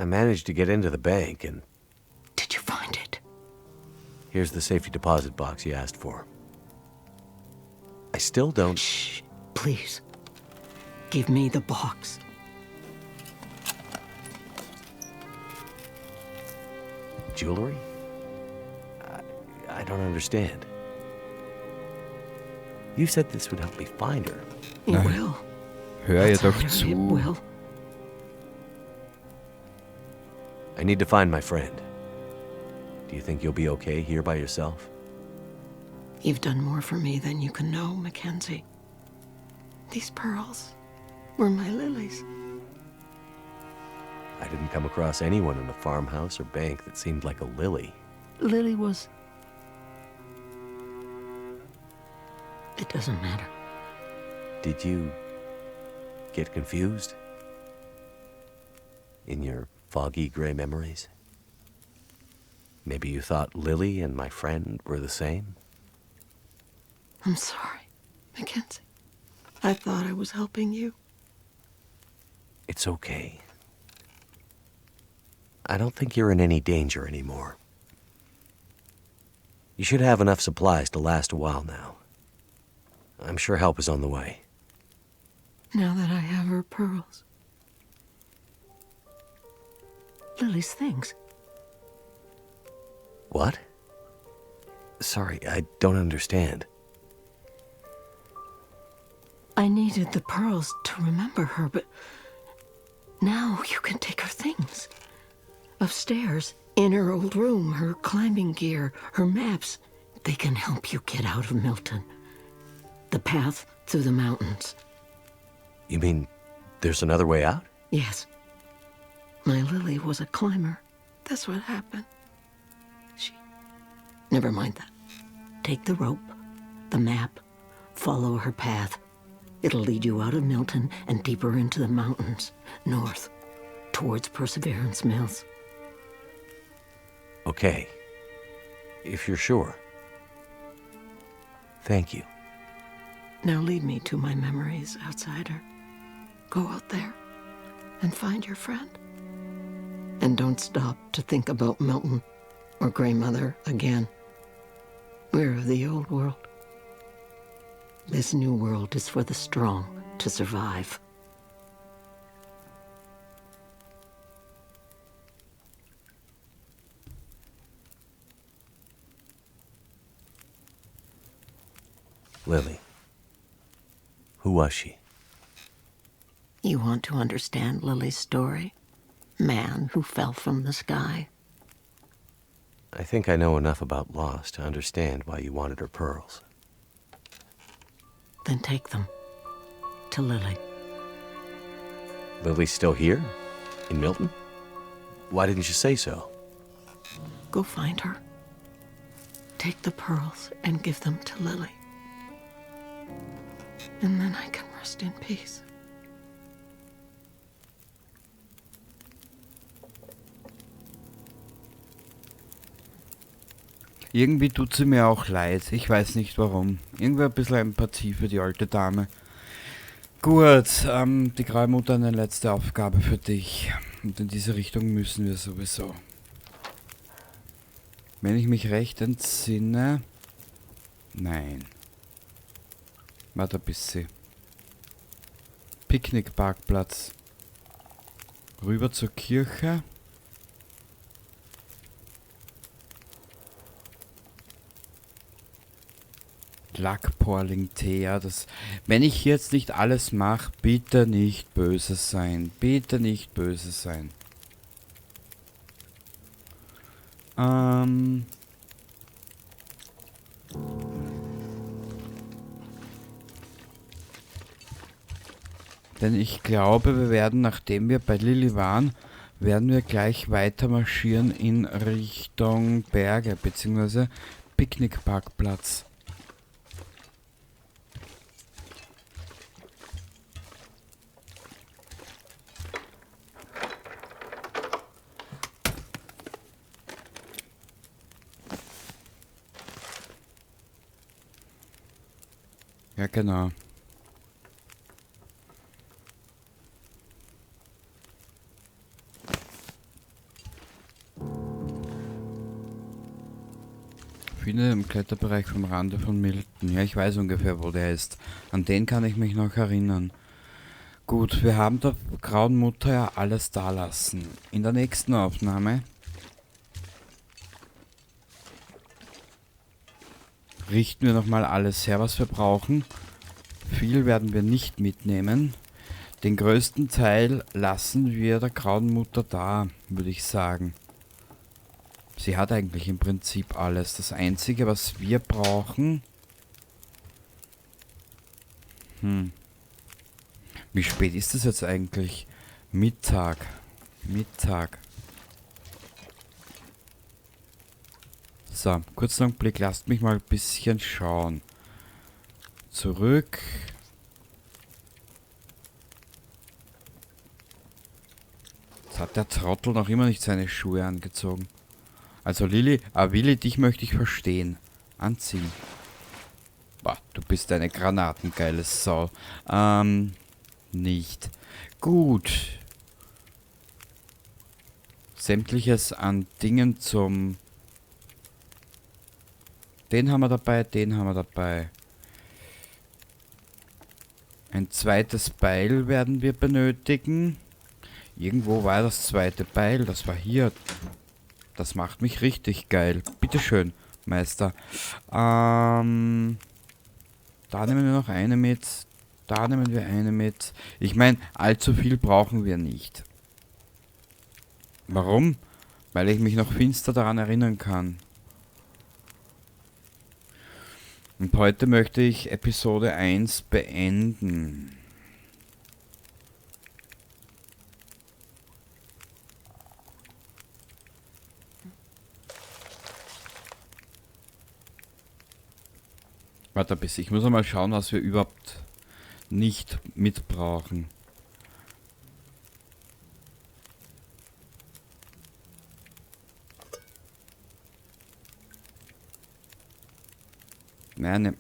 I managed to get into the bank, and Did you find it? here's the safety deposit box you asked for. I still don't... Shh, please. Give me the box. Jewelry? I don't understand. You said this would help me find her. It Nein. will. Hör ihr doch It zu. will. I need to find my friend. Do you think you'll be okay here by yourself? You've done more for me than you can know, Mackenzie. These pearls were my lilies. I didn't come across anyone in a farmhouse or bank that seemed like a Lily. Lily was... It doesn't matter. Did you get confused? In your foggy gray memories? Maybe you thought Lily and my friend were the same? I'm sorry, Mackenzie. I thought I was helping you. It's okay. I don't think you're in any danger anymore. You should have enough supplies to last a while now. I'm sure help is on the way. Now that I have her pearls. Lily's things. What? Sorry, I don't understand. I needed the pearls to remember her, but now you can take her things. Upstairs, in her old room, her climbing gear, her maps. They can help you get out of Milton. The path through the mountains. You mean there's another way out? Yes. My Lily was a climber. That's what happened. Never mind that. Take the rope, the map, follow her path. It'll lead you out of Milton and deeper into the mountains, north, towards Perseverance Mills. Okay. If you're sure. Thank you. Now lead me to my memories, outsider. Go out there and find your friend. And don't stop to think about Milton or Grey Mother again. We're of the old world. This new world is for the strong to survive. Lily. Who was she? You want to understand Lily's story? Man who fell from the sky. I think I know enough about Lost to understand why you wanted her pearls. Then take them to Lily. Lily's still here? In Milton? Why didn't you say so? Go find her. Take the pearls and give them to Lily. And then I can rest in peace. Irgendwie tut sie mir auch leid. Ich weiß nicht warum. Irgendwie ein bisschen Empathie für die alte Dame. Gut, die Graue Mutter, eine letzte Aufgabe für dich. Und in diese Richtung müssen wir sowieso. Wenn ich mich recht entsinne... Nein. Warte ein bisschen. Picknickparkplatz. Rüber zur Kirche. Lackporling-Tee, ja, das... Wenn ich jetzt nicht alles mache, bitte nicht böse sein. Bitte nicht böse sein. Denn ich glaube, wir werden, nachdem wir bei Lily waren, werden wir gleich weiter marschieren in Richtung Berge, beziehungsweise Picknickparkplatz. Ja, genau. Finde im Kletterbereich vom Rande von Milton. Ja, ich weiß ungefähr, wo der ist. An den kann ich mich noch erinnern. Gut, wir haben der Grauen Mutter ja alles da lassen. In der nächsten Aufnahme richten wir nochmal alles her, was wir brauchen. Viel werden wir nicht mitnehmen. Den größten Teil lassen wir der Grauen Mutter da, würde ich sagen. Sie hat eigentlich im Prinzip alles. Das Einzige, was wir brauchen... Wie spät ist es jetzt eigentlich? Mittag. Mittag. So, kurzen Augenblick. Lasst mich mal ein bisschen schauen. Zurück. Jetzt hat der Trottel noch immer nicht seine Schuhe angezogen. Also Lilly, Willi, dich möchte ich verstehen. Anziehen. Boah, du bist eine granatengeile Sau. Nicht. Gut. Sämtliches an Dingen zum... Den haben wir dabei, den haben wir dabei. Ein zweites Beil werden wir benötigen. Irgendwo war das zweite Beil, das war hier. Das macht mich richtig geil. Bitteschön, Meister. Da nehmen wir noch eine mit. Da nehmen wir eine mit. Ich meine, allzu viel brauchen wir nicht. Warum? Weil ich mich noch finster daran erinnern kann. Und heute möchte ich Episode 1 beenden. Warte bis, ich muss einmal schauen, was wir überhaupt nicht mitbrauchen. Nein, ne,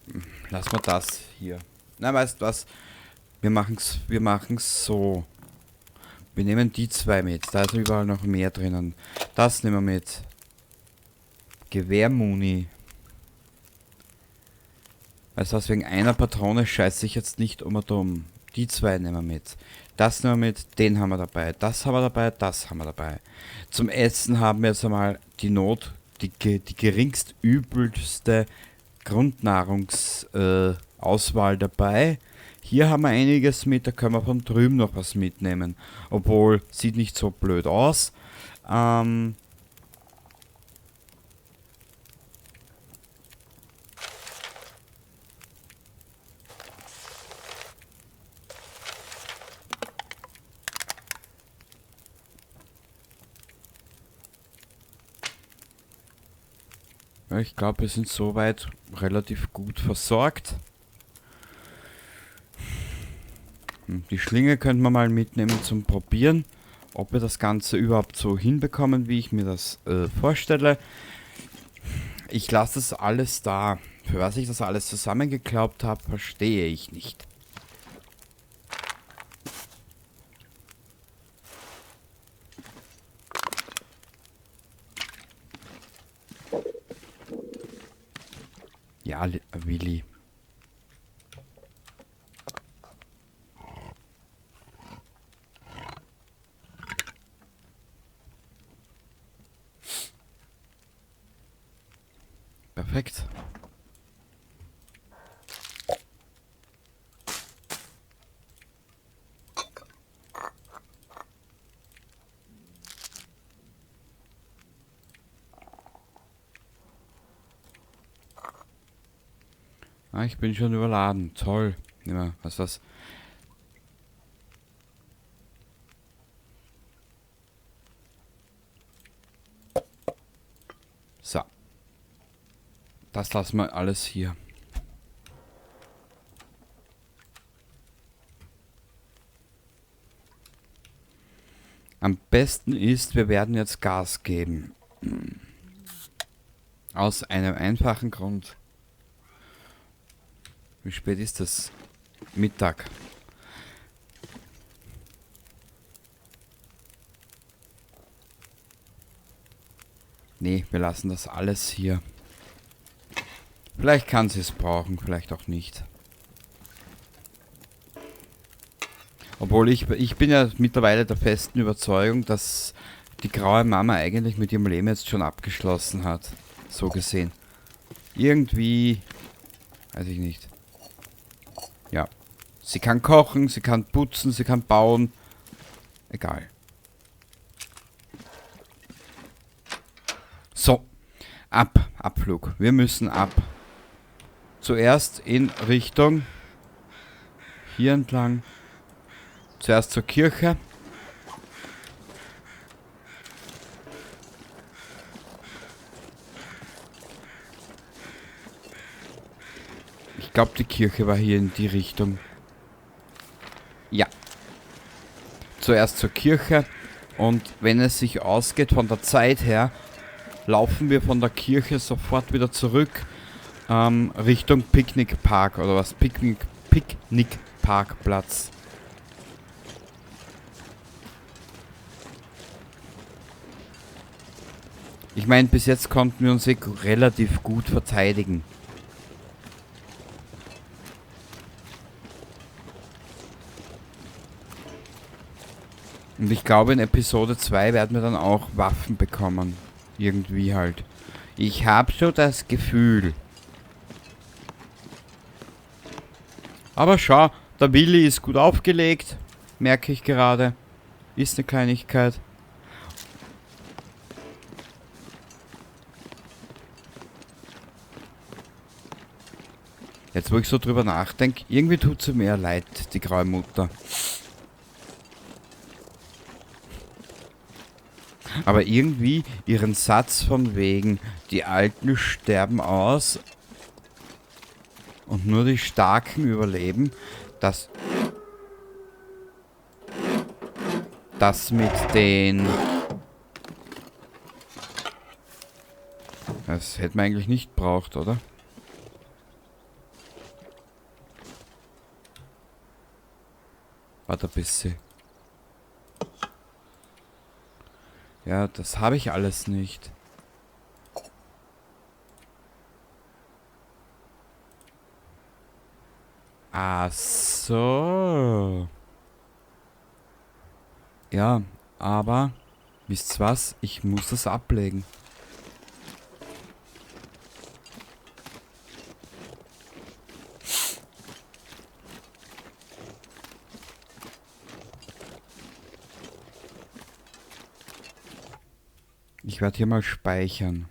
lass mal das hier. Na, weißt was? Wir machen's so. Wir nehmen die zwei mit. Da ist überall noch mehr drinnen. Das nehmen wir mit. Gewehrmuni. Weißt du was, wegen einer Patrone scheiße ich jetzt nicht um und um. Die zwei nehmen wir mit. Das nehmen wir mit, den haben wir dabei. Das haben wir dabei, das haben wir dabei. Zum Essen haben wir jetzt einmal die die geringst übelste Grundnahrungsauswahl dabei. Hier haben wir einiges mit, da können wir von drüben noch was mitnehmen. Obwohl, sieht nicht so blöd aus. Ja, ich glaube, wir sind soweit relativ gut versorgt. Die Schlinge könnten wir mal mitnehmen zum Probieren, ob wir das Ganze überhaupt so hinbekommen, wie ich mir das vorstelle. Ich lasse das alles da. Für was ich das alles zusammengeklaubt habe, verstehe ich nicht. Ja, Willi. Perfekt. Ah, ich bin schon überladen. Toll. Ja, was ist das? So. Das lassen wir alles hier. Am besten ist, wir werden jetzt Gas geben. Aus einem einfachen Grund. Wie spät ist das? Mittag. Nee, wir lassen das alles hier. Vielleicht kann sie es brauchen, vielleicht auch nicht. Obwohl ich bin ja mittlerweile der festen Überzeugung, dass die graue Mama eigentlich mit ihrem Leben jetzt schon abgeschlossen hat. So gesehen. Irgendwie, weiß ich nicht. Ja. Sie kann kochen, sie kann putzen, sie kann bauen. Egal. So. Abflug. Wir müssen ab. Zuerst in Richtung hier entlang. Zuerst zur Kirche. Ich glaube, die Kirche war hier in die Richtung. Ja. Zuerst zur Kirche. Und wenn es sich ausgeht von der Zeit her, laufen wir von der Kirche sofort wieder zurück Richtung Picknickpark oder was? Picknickparkplatz. Ich meine, bis jetzt konnten wir uns relativ gut verteidigen. Und ich glaube, in Episode 2 werden wir dann auch Waffen bekommen. Irgendwie halt. Ich habe so das Gefühl. Aber schau, der Willi ist gut aufgelegt. Merke ich gerade. Ist eine Kleinigkeit. Jetzt, wo ich so drüber nachdenke, irgendwie tut sie mir leid, die graue Mutter. Aber irgendwie ihren Satz von wegen, die Alten sterben aus und nur die Starken überleben, das mit den... Das hätte man eigentlich nicht braucht, oder? Warte ein bisschen. Ja, das habe ich alles nicht. Ach so. Ja, aber wisst ihr was? Ich muss das ablegen. Ich werde hier mal speichern.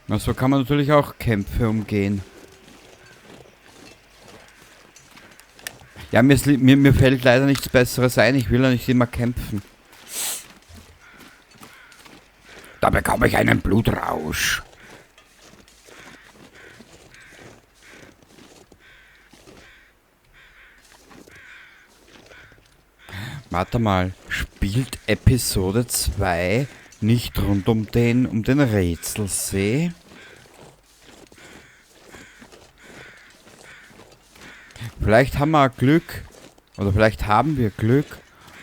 Na, so kann man natürlich auch Kämpfe umgehen. Ja, mir fällt leider nichts Besseres ein. Ich will ja nicht immer kämpfen. Da bekomme ich einen Blutrausch. Warte mal, spielt Episode 2 nicht rund um den Rätselsee? Vielleicht haben wir Glück, oder vielleicht haben wir Glück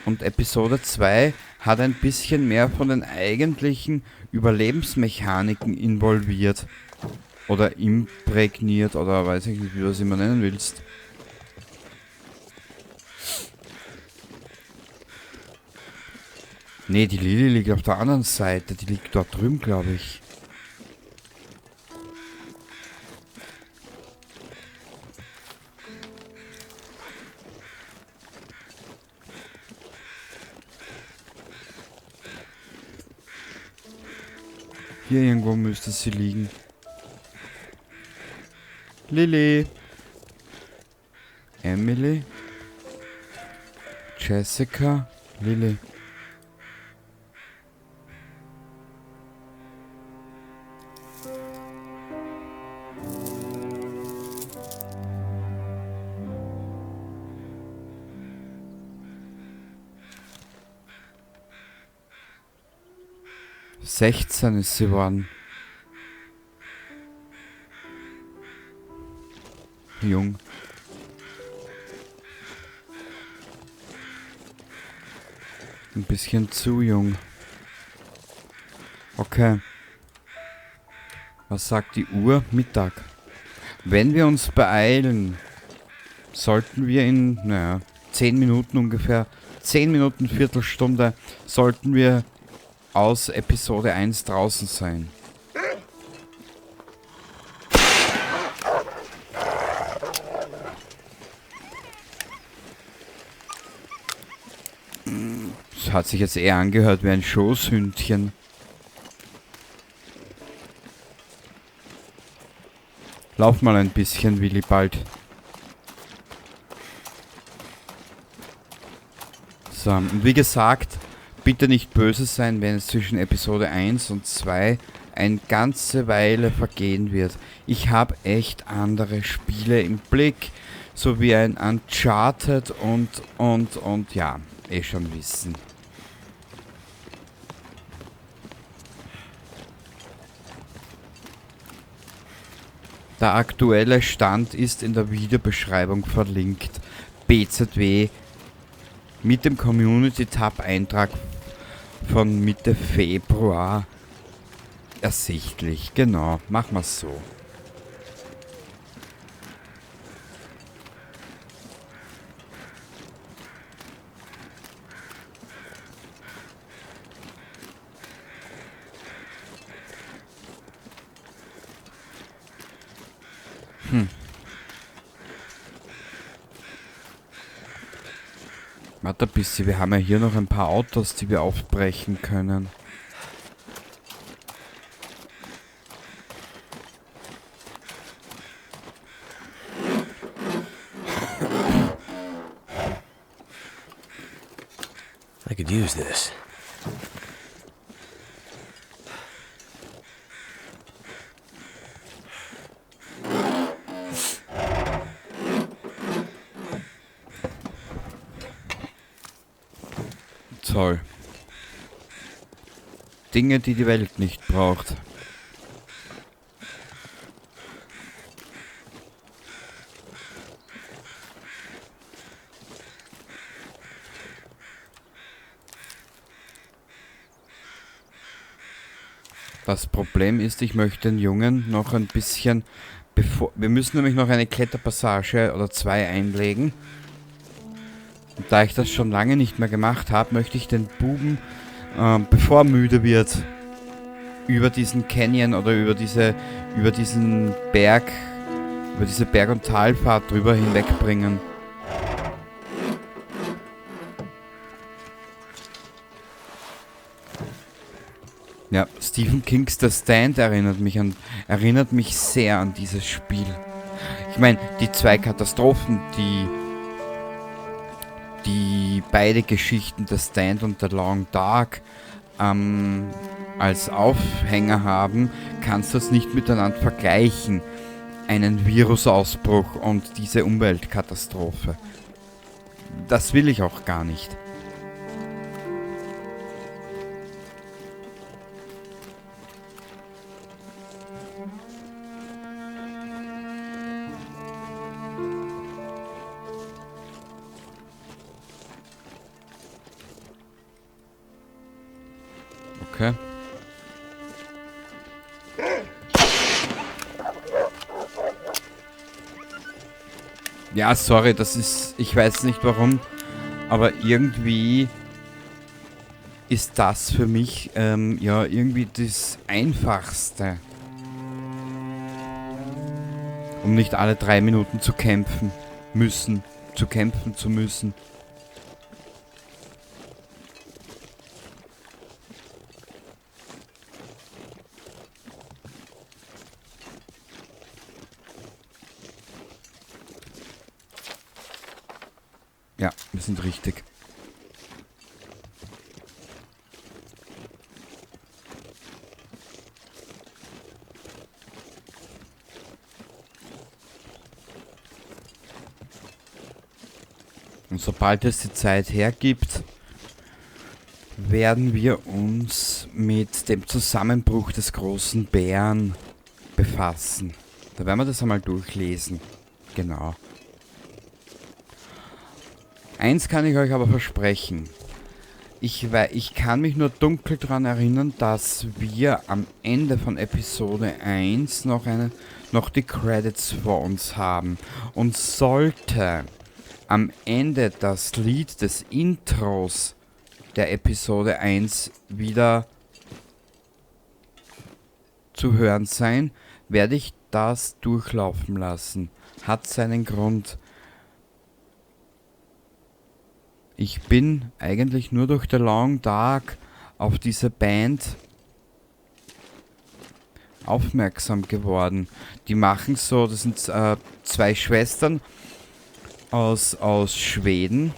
und Episode 2 hat ein bisschen mehr von den eigentlichen Überlebensmechaniken involviert. Oder imprägniert, oder weiß ich nicht, wie du das immer nennen willst. Nee, die Lili liegt auf der anderen Seite, die liegt dort drüben, glaube ich. Hier irgendwo müsste sie liegen. Lily. Emily. Jessica. Lily. 16 ist sie geworden. Jung. Ein bisschen zu jung. Okay. Was sagt die Uhr? Mittag. Wenn wir uns beeilen, sollten wir in, naja, 10 Minuten ungefähr, 10 Minuten, Viertelstunde, sollten wir aus Episode 1 draußen sein. Das hat sich jetzt eher angehört wie ein Schoßhündchen. Lauf mal ein bisschen, Willibald. So, und wie gesagt, bitte nicht böse sein, wenn es zwischen Episode 1 und 2 eine ganze Weile vergehen wird. Ich habe echt andere Spiele im Blick, so wie ein Uncharted und ja, eh schon wissen. Der aktuelle Stand ist in der Videobeschreibung verlinkt. BZW mit dem Community-Tab-Eintrag von Mitte Februar ersichtlich. Genau, machen wir es so. Warte ein bisschen, wir haben ja hier noch ein paar Autos, die wir aufbrechen können. I could use this. Toll. Dinge, die die Welt nicht braucht. Das Problem ist, ich möchte den Jungen noch ein bisschen wir müssen nämlich noch eine Kletterpassage oder 2 einlegen. Und da ich das schon lange nicht mehr gemacht habe, möchte ich den Buben, bevor er müde wird, über diesen Canyon oder über diese Berg- und Talfahrt drüber hinwegbringen. Ja, Stephen Kings The Stand erinnert mich sehr an dieses Spiel. Ich meine, die 2 Katastrophen, die beide Geschichten, The Stand und The Long Dark, als Aufhänger haben, kannst du es nicht miteinander vergleichen. Einen Virusausbruch und diese Umweltkatastrophe. Das will ich auch gar nicht. Okay. Ja, sorry, ich weiß nicht warum, aber irgendwie ist das für mich, ja, irgendwie das Einfachste. Um nicht alle 3 Minuten zu kämpfen zu müssen. Ja, wir sind richtig. Und sobald es die Zeit hergibt, werden wir uns mit dem Zusammenbruch des großen Bären befassen. Da werden wir das einmal durchlesen. Genau. Eins kann ich euch aber versprechen. Ich kann mich nur dunkel daran erinnern, dass wir am Ende von Episode 1 noch die Credits vor uns haben. Und sollte am Ende das Lied des Intros der Episode 1 wieder zu hören sein, werde ich das durchlaufen lassen. Hat seinen Grund. Ich bin eigentlich nur durch The Long Dark auf diese Band aufmerksam geworden. Die machen so, das sind zwei Schwestern aus Schweden.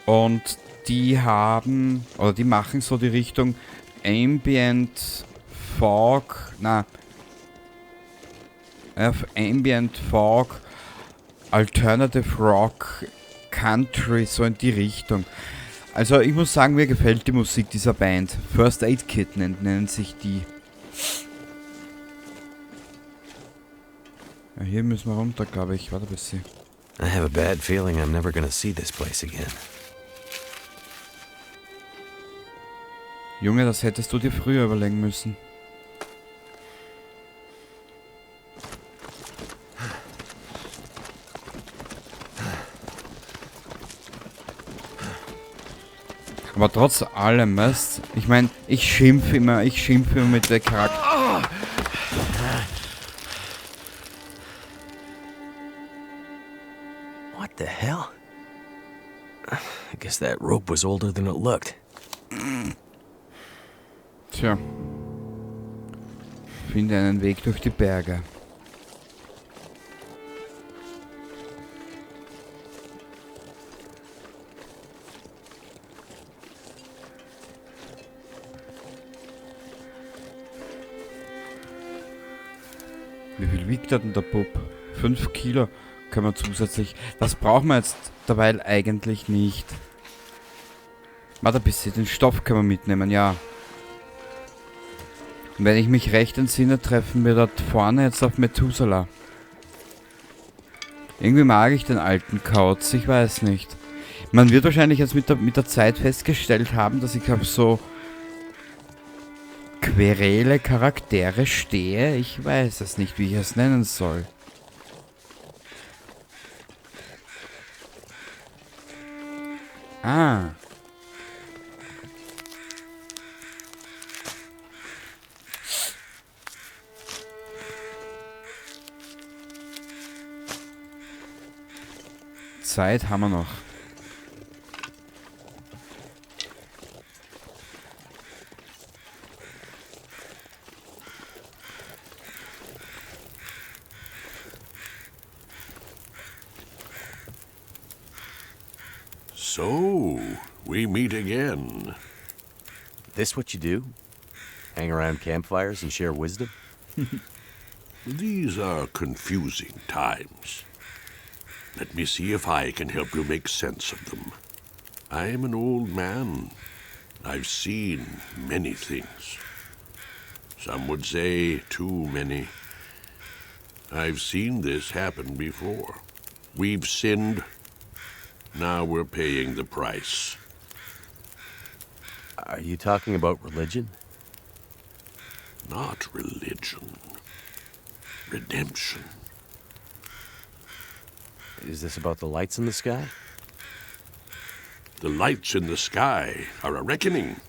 Und die machen so die Richtung Ambient Folk, Ambient Folk, Alternative Rock, Country, so in die Richtung. Also ich muss sagen, mir gefällt die Musik dieser Band. First Aid Kit nennen sich die. Ja, hier müssen wir runter, glaube ich. Warte bis sie. I have a bad feeling I'm never gonna see this place again. Junge, das hättest du dir früher überlegen müssen. Aber trotz allem, weißt, ich meine, ich schimpfe immer mit der Charakter. What the hell? I guess that rope was older than it looked. Tja. Finde einen Weg durch die Berge. Wie viel wiegt denn der Bub? 5 Kilo können wir zusätzlich. Das brauchen wir jetzt dabei eigentlich nicht. Warte ein bisschen, den Stoff können wir mitnehmen, ja. Und wenn ich mich recht entsinne, treffen wir dort vorne jetzt auf Methuselah. Irgendwie mag ich den alten Kauz, ich weiß nicht. Man wird wahrscheinlich jetzt mit der Zeit festgestellt haben, dass ich auf so querele Charaktere stehe. Ich weiß es nicht, wie ich es nennen soll. Ah. Zeit haben wir noch. So, we meet again. This what you do? Hang around campfires and share wisdom? These are confusing times. Let me see if I can help you make sense of them. I'm an old man. I've seen many things. Some would say too many. I've seen this happen before. We've sinned. Now we're paying the price. Are you talking about religion? Not religion. Redemption. Is this about the lights in the sky? The lights in the sky are a reckoning.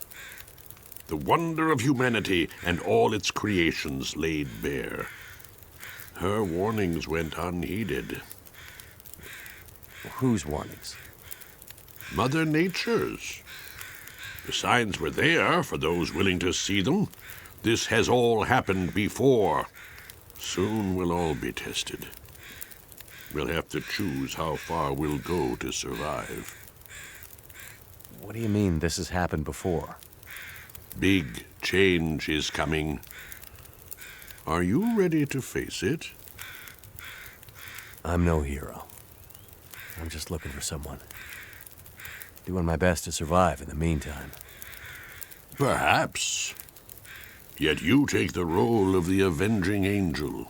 The wonder of humanity and all its creations laid bare. Her warnings went unheeded. Whose warnings? Mother Nature's. The signs were there for those willing to see them. This has all happened before. Soon we'll all be tested. We'll have to choose how far we'll go to survive. What do you mean this has happened before? Big change is coming. Are you ready to face it? I'm no hero. I'm just looking for someone. Doing my best to survive in the meantime. Perhaps. Yet you take the role of the avenging angel,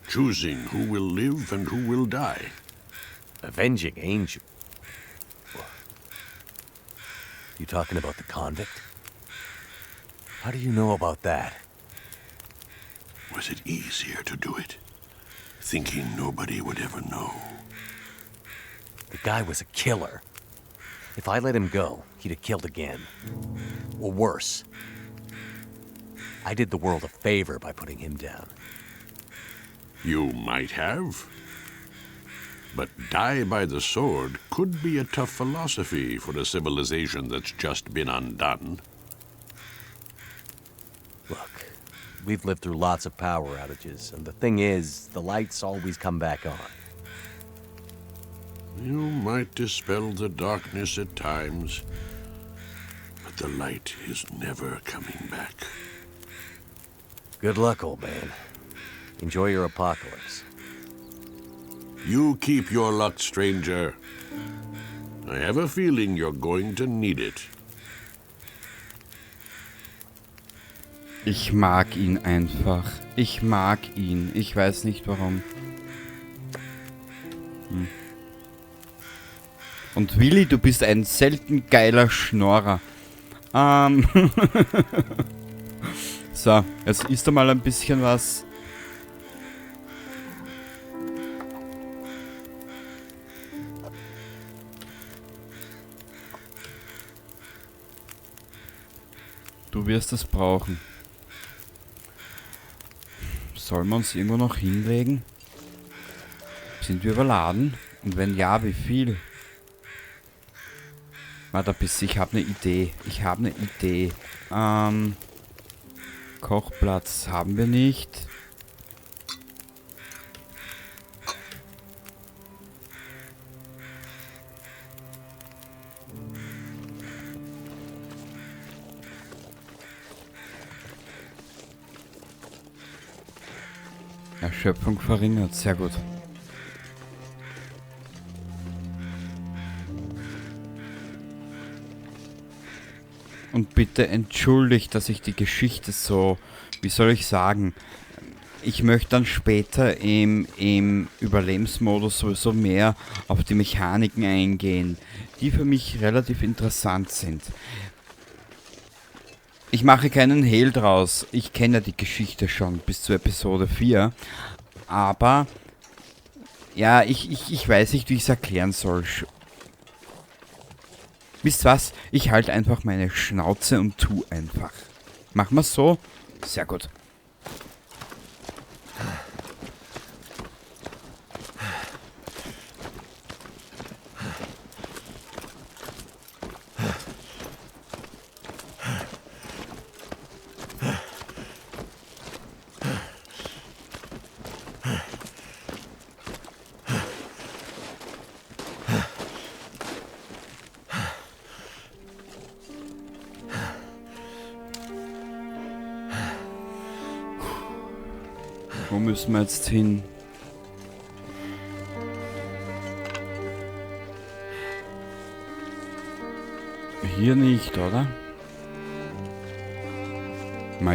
choosing who will live and who will die. Avenging angel? You talking about the convict? How do you know about that? Was it easier to do it, thinking nobody would ever know? The guy was a killer. If I let him go, he'd have killed again. Or worse. I did the world a favor by putting him down. You might have. But die by the sword could be a tough philosophy for a civilization that's just been undone. Look, we've lived through lots of power outages, and the thing is, the lights always come back on. You might dispel the darkness at times, but the light is never coming back. Good luck, old man. Enjoy your apocalypse. You keep your luck, stranger. I have a feeling you're going to need it. Ich mag ihn einfach. Ich mag ihn. Ich weiß nicht warum. Und Willi, du bist ein selten geiler Schnorrer. So, jetzt isst einmal ein bisschen was. Du wirst es brauchen. Sollen wir uns irgendwo noch hinlegen? Sind wir überladen? Und wenn ja, wie viel? Warte bis, ich habe eine Idee. Kochplatz haben wir nicht. Erschöpfung verringert, sehr gut. Und bitte entschuldigt, dass ich die Geschichte so, wie soll ich sagen, ich möchte dann später im Überlebensmodus sowieso mehr auf die Mechaniken eingehen, die für mich relativ interessant sind. Ich mache keinen Hehl draus, ich kenne die Geschichte schon bis zur Episode 4, aber ja, ich weiß nicht, wie ich es erklären soll. Wisst was? Ich halte einfach meine Schnauze und tu einfach. Machen wir so? Sehr gut. Wo müssen wir jetzt hin? Hier nicht, oder?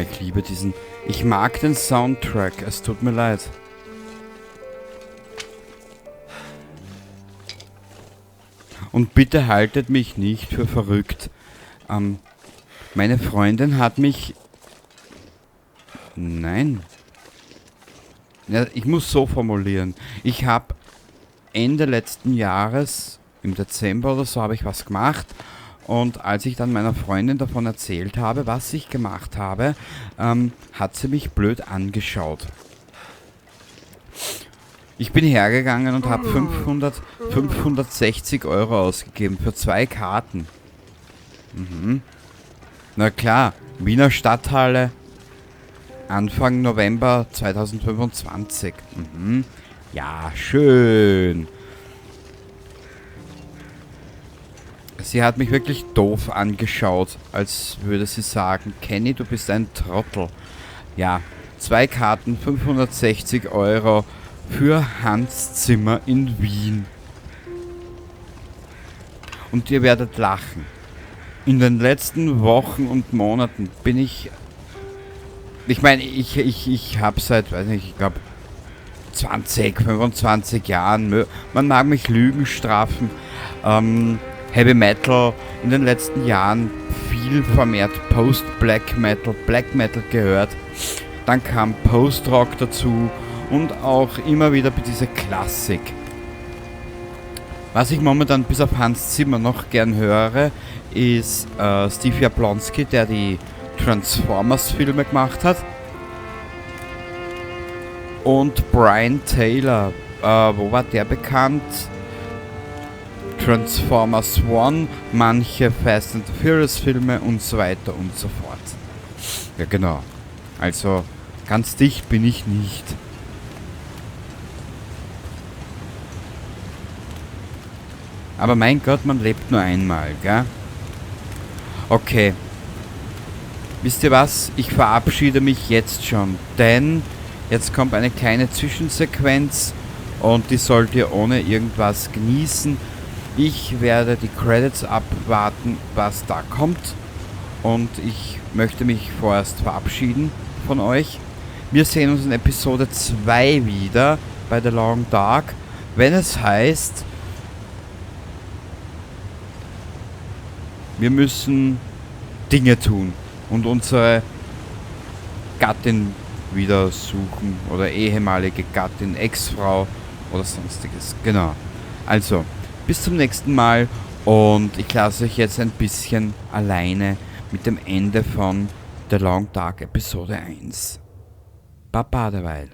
Ich liebe diesen... Ich mag den Soundtrack, es tut mir leid. Und bitte haltet mich nicht für verrückt. Meine Freundin hat mich... Nein. Ja, ich muss so formulieren. Ich habe Ende letzten Jahres, im Dezember oder so, habe ich was gemacht. Und als ich dann meiner Freundin davon erzählt habe, was ich gemacht habe, hat sie mich blöd angeschaut. Ich bin hergegangen und habe 560 Euro ausgegeben für 2 Karten. Na klar, Wiener Stadthalle, Anfang November 2025. Ja, schön. Sie hat mich wirklich doof angeschaut, als würde sie sagen, Kenny, du bist ein Trottel. Ja, 2 Karten, 560 Euro für Hans Zimmer in Wien. und ihr werdet lachen. In den letzten Wochen und Monaten bin ich... Ich meine, ich habe seit, weiß nicht, ich glaube 20, 25 Jahren, man mag mich Lügen strafen, Heavy Metal in den letzten Jahren viel vermehrt Post-Black Metal, Black Metal gehört. Dann kam Post-Rock dazu und auch immer wieder diese Klassik. Was ich momentan bis auf Hans Zimmer noch gern höre, ist Steve Jablonski, der die Transformers-Filme gemacht hat. Und Brian Taylor, wo war der bekannt? Transformers One, manche Fast and the Furious Filme und so weiter und so fort. Ja genau, also ganz dicht bin ich nicht. Aber mein Gott, man lebt nur einmal, gell? Okay. Wisst ihr was? Ich verabschiede mich jetzt schon, denn jetzt kommt eine kleine Zwischensequenz und die sollt ihr ohne irgendwas genießen. Ich werde die Credits abwarten, was da kommt, und ich möchte mich vorerst verabschieden von euch. Wir sehen uns in Episode 2 wieder bei The Long Dark, wenn es heißt, wir müssen Dinge tun und unsere Gattin wieder suchen oder ehemalige Gattin, Ex-Frau oder sonstiges. Genau. Also, bis zum nächsten Mal und ich lasse euch jetzt ein bisschen alleine mit dem Ende von The Long Dark Episode 1. Baba derweil.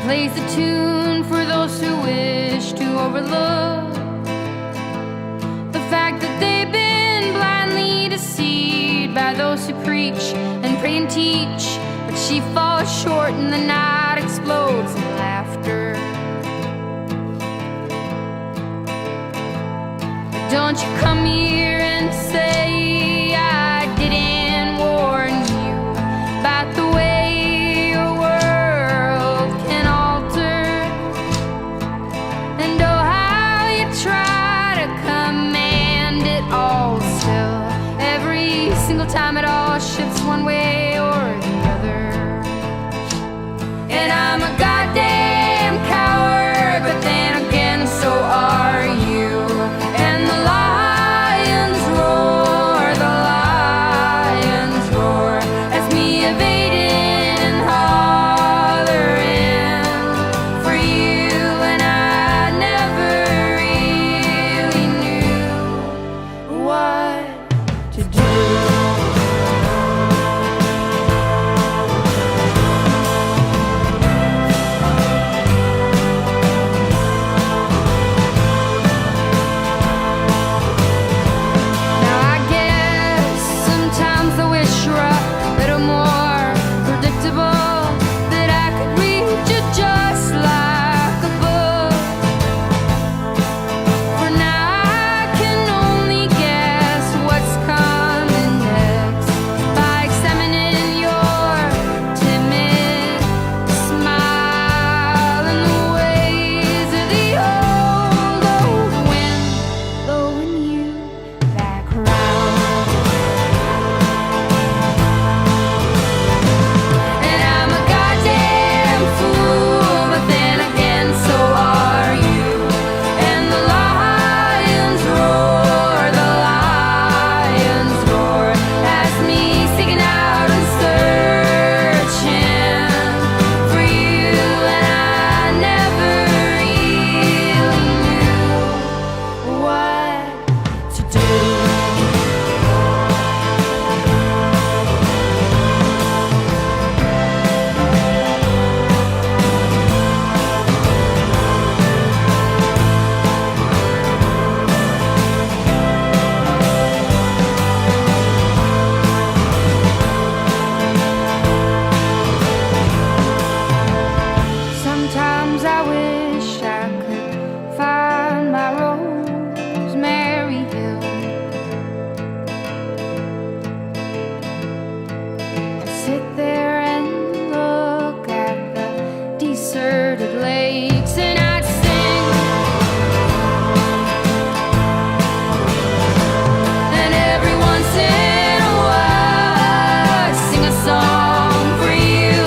plays the tune for those who wish to overlook the fact that they've been blindly deceived by those who preach and pray and teach. But she falls short and the night explodes in laughter. Don't you come here and say I didn't warn you about the way your world can alter. And oh, how you try to command it all still. Every single time it all shifts one way or the other. And I'm a goddamn coward, but then again so are you. And the lions roar as me evading and hollering for you. And I never really knew what to do. Now I guess sometimes I wish you're a little more predictable, that I could read you just like a book. For now I can only guess what's coming next by examining your timid smile and the ways of the old wind blowing you back round. And I'm a goddamn fool, but then again so are you. And the lions roar as me seeking out and searching for you. And I never really knew what to do. Sometimes I wish I could find my Rosemary Hill and sit there and look at the deserted lakes, and I'd sing. And every once in a while I'd sing a song for you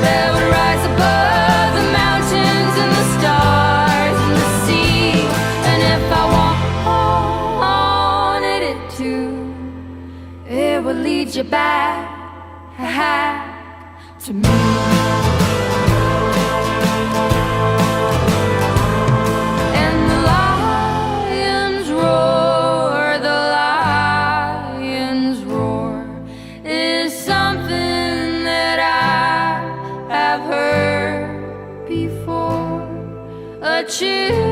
that would rise above the mountains and the stars and the sea. And if I wanted it to, it would lead you back to me. And the lions roar is something that I have heard before. A chill